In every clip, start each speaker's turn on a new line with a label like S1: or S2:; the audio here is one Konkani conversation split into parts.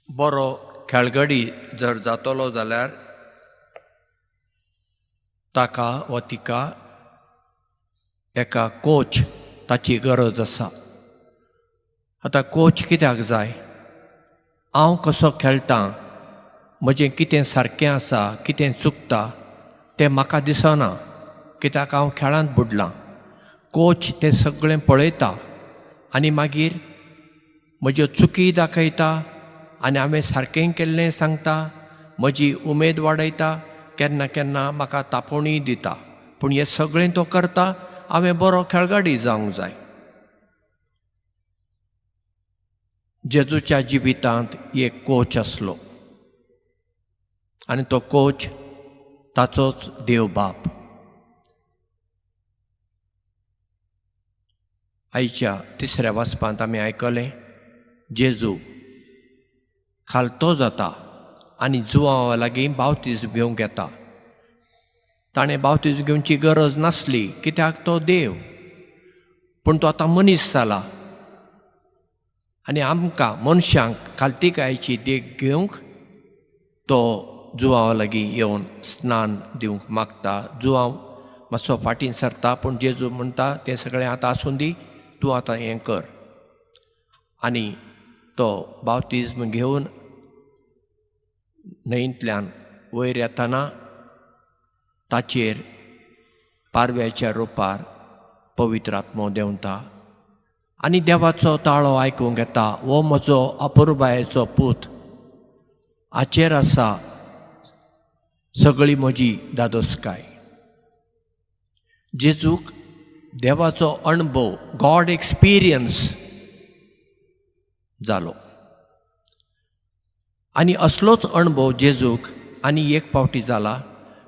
S1: बरो खेळगडी जर जातलो जाल्यार ताका वा तिका एका कोच ताची गरज आसा. आतां कोच कित्याक जाय? हांव कसो खेळटां, म्हजें कितें सारकें आसा, कितें चुकता तें म्हाका दिसना, कित्याक हांव खेळांत बुडलां. कोच तें सगळें पळयता आनी मागीर म्हज्यो चुकी दाखयता आनी हांवें सारकें केल्लें सांगता, म्हजी उमेद वाडयता, केन्ना केन्ना म्हाका तापोवणूय दिता. पूण हें सगळें तो करता हांवें बरो खेळगडी जावंक जाय. जेजूच्या जिवितांत एक कोच आसलो आनी तो कोच ताचोच देव बाप. आयच्या तिसऱ्या वाचपांत आमी आयकलें, जेजू खालतो जाता आनी जुवांवा लागीं बावतीज घेवंक येता. ताणें बावतीज घेवची गरज नासली, कित्याक तो देव. पूण तो आतां मनीस जाला आनी आमकां मनशांक खालतीकायेची देख घेवंक तो जुवांवा लागीं येवन स्नान दिवंक मागता. जुवांव मातसो फाटीं सरता, पूण जेजू म्हणटा तें सगळें आतां आसूं दी, तूं आतां हें कर. आनी तो बावतिज्म घेवन न्हंयेंतल्यान वयर येतना ताचेर पारव्याच्या रुपार पवित्र आत्मो देंवता आनी देवाचो ताळो आयकूंक येता, हो म्हजो अपुरबायेचो पूत, हाचेर आसा सगळी म्हजी दादोसकाय. जेजूक देवाचो अणभव, गॉड एक्सपिरियन्स जालो. आनी असलोच अणभव जेजूक आनी एक फावटी जाला.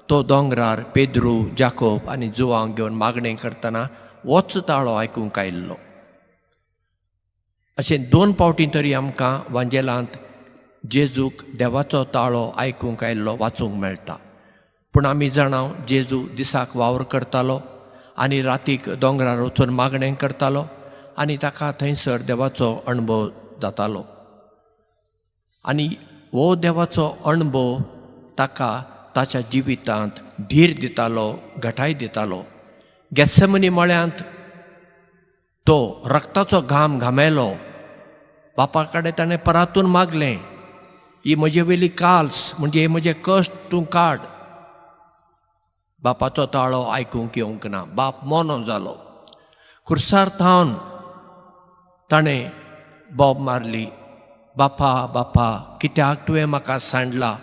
S1: तो दोंगरार पेद्रू, जाकोब आनी जुवांक घेवन मागणें करतना होच ताळो आयकूंक आयिल्लो. अशें 2 फावटी तरी आमकां वांजेलांत जेजूक देवाचो ताळो आयकूंक आयिल्लो वाचूंक मेळटा. पूण आमी जाणां जेजू दिसाक वावर करतालो आनी रातीक दोंगरार वचून मागणें करतालो आनी ताका थंयसर देवाचो अणभव जातालो. आनी हो देवाचो अणभव ताका ताच्या जिवितांत धीर दितालो, घटाय दितालो. गेत्सेमनी मळ्यांत तो रक्ताचो घाम घामेलो. बापा कडेन ताणें परातून मागलें, ही म्हजे वेली काल्स, म्हणजे हे म्हजे कश्ट तूं काड. बापाचो ताळो आयकूंक येवंक ना. बाप मोनो जालो. खुर्सार थावन ताणें बोब मारली, बापा बापा कित्याक तुवें म्हाका सांडला.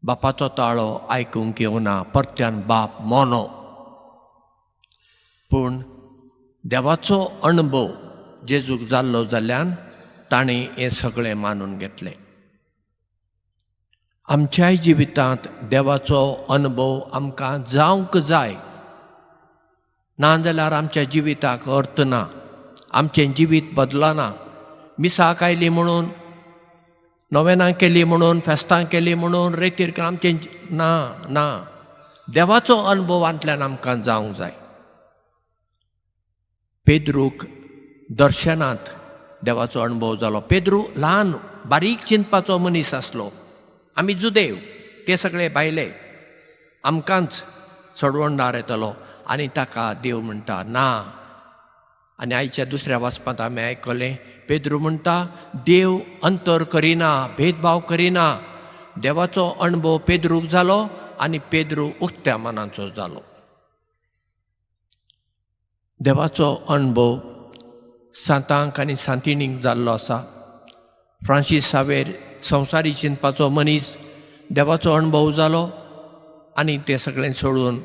S1: बापाचो ताळो आयकूंक येवना, परत्यान बाप मोनो. पूण देवाचो अणभव जेजूक जाल्लो जाल्ल्यान ताणें हें सगळें मानून घेतलें. आमच्याय जिवितांत देवाचो अणभव आमकां जावंक जाय, नाजाल्यार आमच्या जिविताक अर्थ ना, आमचें जिवीत बदलना. मिसाक आयली म्हणून, नोवेनां केली म्हणून, फेस्तां केली म्हणून, रेतीर आमचें ना ना. देवाचो अणभवांतल्यान आमकां जावंक जाय. पेद्रूक दर्शनांत देवाचो अणभव जालो. पेद्रू ल्हान बारीक चिंतपाचो मनीस आसलो. आमी जुदेव, ते सगळे भायले, आमकांच सडवणदार येतलो आनी ताका देव म्हणटा ना. आनी आयच्या दुसऱ्या वाचपांत आमी आयकलें, पेद्रू म्हणटा देव अंतर करिना, भेदभाव करिना. देवाचो अणभव पेद्रूक जालो आनी पेद्रू उक्त्या मनाचो जालो. देवाचो अणभव सांतांक आनी सांतिणीक जाल्लो आसा. फ्रांसीस सावेर संवसारी चिंतपाचो मनीस, देवाचो अणभव जालो आनी तें सगळें सोडून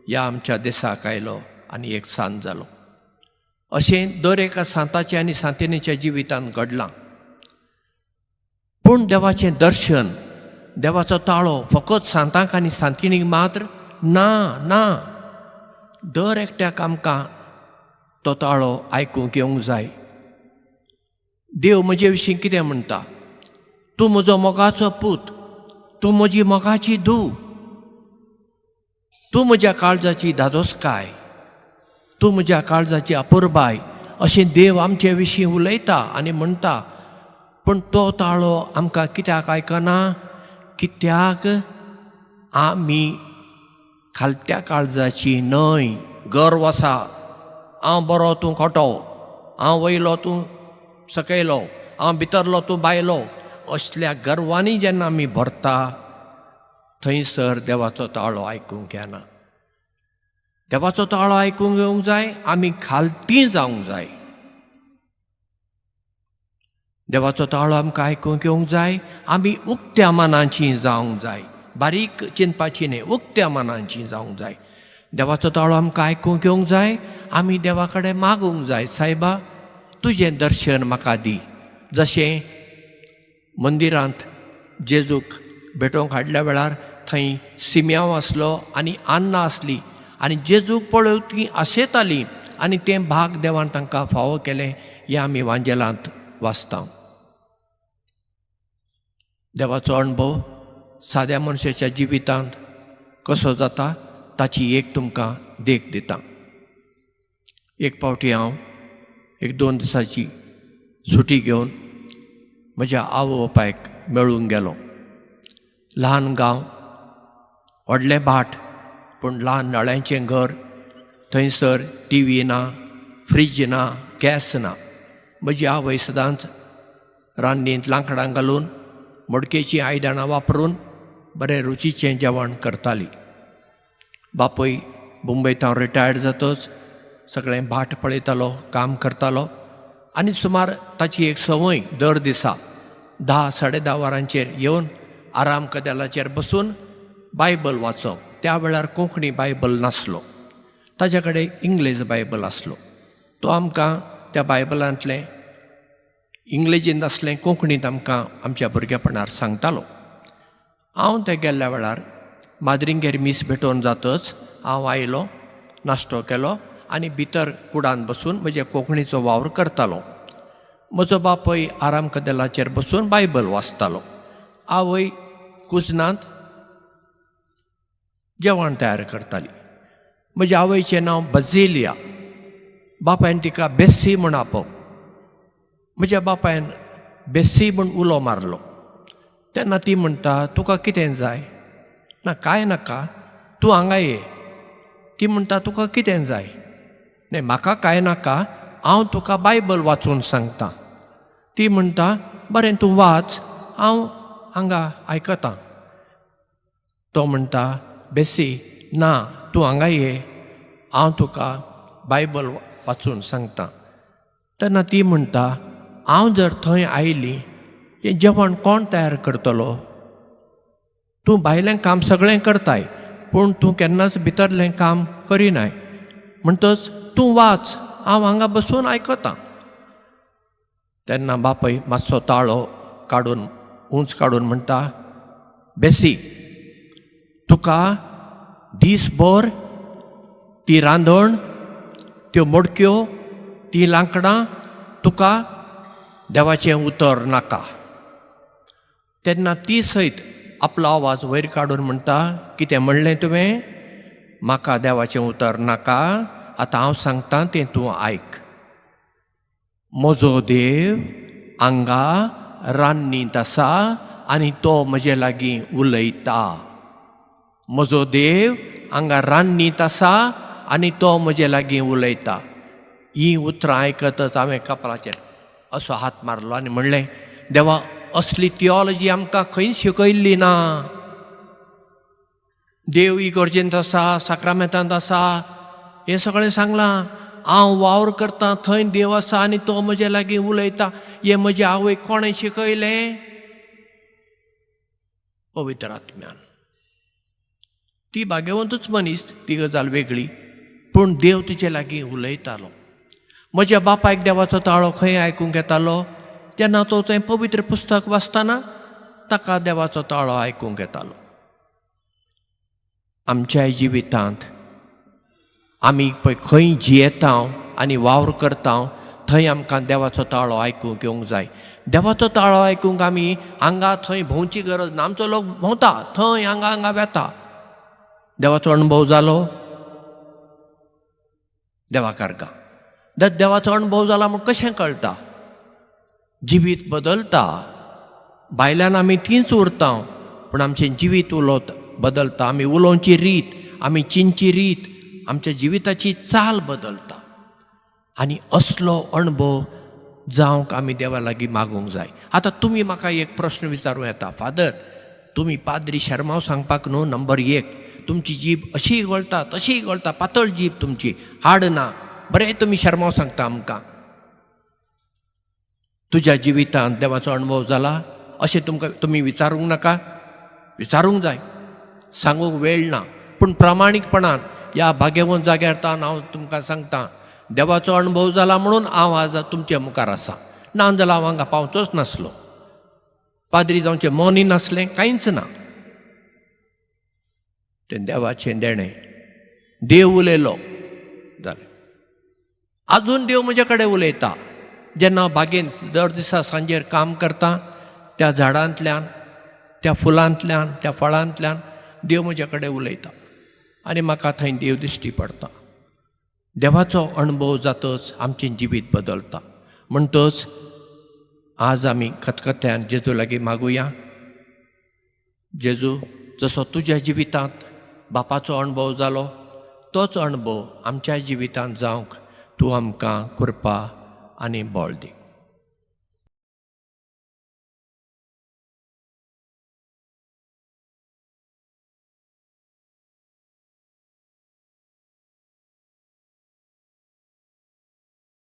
S1: ह्या आमच्या देशाक आयलो आनी एक सांत जालो. अशें दर एका सांताच्या आनी सांतिणीच्या जिवितांत घडलां. पूण देवाचें दर्शन, देवाचो ताळो फकत सांतांक आनी सांतिणीक मात्र ना ना. दर एकट्याक आमकां तो ताळो आयकूंक येवंक जाय. देव म्हजे विशीं कितें म्हणटा? तूं म्हजो मोगाचो पूत, तूं म्हजी मोगाची धूव, तूं म्हज्या काळजाची दादोसकाय, तूं म्हज्या काळजाची अपुरबाय. अशें देव आमचे विशीं उलयता आनी म्हणटा. पूण तो ताळो आमकां कित्याक आयकना? कित्याक आमी खालत्या काळजाची न्हय. गर्व आसा, हांव बरो तूं खोटो, हांव वयलो तूं सकयलो, हांव भितरलो तूं भायलो, असल्या गर्वांनी जेन्ना आमी भरता थंयसर देवाचो ताळो आयकूंक येना. देवाचो ताळो आयकूंक येवंक जाय, आमी खालतीं जावंक जाय. देवाचो ताळो आमकां आयकूंक येवंक जाय, आमी उक्त्या मनाचीं जावंक जाय. बारीक चिंतपाची न्ही, उक्त्या मनाचीं जावंक जाय. देवाचो ताळो आमकां आयकूंक येवंक जाय, आमी देवा कडेन मागूंक जाय, सायबा तुजें दर्शन म्हाका दी. जशें मंदिरांत जेजूक भेटोवंक हाडल्या वेळार थंय सिम्यांव आसलो आनी अन्ना आसली आनी जेजूक पळोवन तीं आशेतालीं आनी तें भाग देवान तांकां फावो केलें, हें आमी वांजेलांत वाचता. देवाचो अणभव साद्या मनशाच्या जिवितांत कसो जाता ताची एक तुमकां देख दिता. एक फावटी हांव 1-2 दिसाची सुटी घेवन म्हज्या आवय बापायक मेळूंक गेलो. ल्हान गांव, व्हडलें भाट, पूण ल्हान नळ्यांचें घर. थंयसर TV ना, फ्रीज ना, गॅस ना. म्हजी आवय सदांच रान्नींत लांकडां घालून मडकेचीं आयदनां वापरून बरें रुचीचें जेवण करताली. बापूय मुंबयत हांव रिटायर्ड जातच सगळें भाट पळयतालो, काम करतालो आनी सुमार ताची एक संवय दर दिसा 10-10:30 वरांचेर येवन आराम कदेलाचेर बसून बायबल वाचप. त्या वेळार कोंकणी बायबल नासलो, ताचे कडेन इंग्लीश बायबल आसलो. तो आमकां त्या बायबलांतलें इंग्लिशींत आसलें कोंकणींत आमकां आमच्या भुरगेपणार सांगतालो. हांव ते गेल्ल्या वेळार माद्रिंगेर मीस भेटोवन जातच हांव आयलो, नाश्तो केलो आनी भितर कुडांत बसून म्हजे कोंकणीचो वावर करतालो. म्हजो बापूय आराम कदेलाचेर बसून बायबल वाचतालो. आवय कुजनांत जेवण तयार करताली. म्हज्या आवयचें नांव बझिलिया, बापायन तिका बेस्सी म्हूण आपप. म्हज्या बापायन बेस्सी म्हूण उलो मारलो. तेन्ना ती म्हणटा, तुका कितें जाय? ना कांय नाका, तूं हांगा ये. ती म्हणटा, तुका कितें जाय? न्ही म्हाका कांय नाका, हांव तुका बायबल वाचून सांगता. ती म्हणटा, बरें तूं वाच, हांव हांगा आयकतां. तो म्हणटा, बेस्सी ना, तूं हांगा ये, हांव तुका बायबल वाचून सांगता. तेन्ना ती म्हणटा, हांव जर थंय आयली हें जेवण कोण तयार करतलो? तूं भायलें काम सगळें करताय, पूण तूं केन्नाच भितरलें काम करिनाय. म्हणटच तूं वाच, हांव हांगा बसून आयकतां. तेन्ना बापूय मातसो ताळो काडून उंच काडून म्हणटा, बेस्सी तुका दीसभर ती रांदण, त्यो मडक्यो, ती लांकडां, तुका देवाचें उतर नाका. तेन्ना ती सयत आपलो आवाज वयर काडून म्हणटा, कितें म्हणलें तुवें? म्हाका देवाचें उतर नाका, आतां हांव सांगतां तें तूं आयक. म्हजो देव हांगा रान्नींत आसा आनी तो म्हजे लागीं उलयता. म्हजो देव हांगा रान्नींत आसा आनी तो म्हजे लागीं उलयता. ही उतरां आयकतच हांवें कपाळाचेर असो हात मारलो आनी म्हणलें, देवा असली थियोलॉजी आमकां खंय शिकयल्ली ना. देव इगर्जेंत आसा, साक्रामेंतांत आसा, हें सगळें सांगलां. हांव वावर करतां थंय देव आसा आनी तो म्हजे लागीं उलयता. हें म्हजे आवयक कोणें शिकयलें? पवित्र आत्म्यान. ती भाग्यवंतूच मनीस, ती गजाल वेगळी, पूण देव तिचे लागीं उलयतालो. म्हज्या बापायक देवाचो ताळो खंय आयकूंक येतालो? जेन्ना तो तें पवित्र पुस्तक वाचताना ताका देवाचो ताळो आयकूंक येतालो. आमच्या जिवितांत आमी पळय खंय जियेता आनी वावर करता थंय आमकां देवाचो ताळो आयकूंक येवंक जाय. देवाचो ताळो आयकूंक आमी हांगा थंय भोंवची गरज ना. आमचो लोक भोंवता थंय हांगा वेता. देवाचो अणभव जालो? देवाकार गा. देवाचो अणभव जाला म्हूण कशें कळटा? जिवीत बदलता. भायल्यान आमी तींच उरता, पूण आमचें जिवीत बदलता. आमी उलोवची रीत, आमी चिंतची रीत, आमच्या जिविताची चाल बदलता. आनी असलो अणभव जावंक आमी देवा लागीं मागूंक जाय. आतां तुमी म्हाका एक प्रश्न विचारूं येता, फादर तुमी पाद्री शर्माव सांगपाक न्हू नंबर 1, तुमची जीब अशी गळटा तशी गळटा, पातळ जीब तुमची, हाड ना, बरें तुमी शर्माव सांगता आमकां. तुज्या जिवितांत देवाचो अणभव जाला अशें तुमी विचारूंक नाका. विचारूंक जाय, सांगूंक वेळ ना. पूण प्रामाणीकपणान ह्या भाग्यवंत जाग्यार हांव तुमकां सांगता, देवाचो अणभव जाला म्हणून हांव आज तुमच्या मुखार आसा. ना जाल्यार हांव हांगा पावचोच नासलो, पाद्री जावचें मनूय नासलें, कांयच ना. तें देवाचें देणें. देव उलयलो जालें. आजून देव म्हजे कडेन उलयता. जेन्ना हांव बागेन दर दिसा सांजेर काम करता, त्या झाडांतल्यान, त्या फुलांतल्यान, त्या फळांतल्यान देव म्हजे कडेन उलयता आनी म्हाका थंय देव दिश्टी पडटा. देवाचो अणभव जातच आमचें जिवीत बदलता. म्हणटच आज आमी खतखत्यान जेजू लागीं मागुया. जेजू, जसो तुज्या जिवितांत बापाचो अणभव जालो, तोच अणभव आमच्या जिवितांत जावंक तूं आमकां कृपा आनी बळ दी.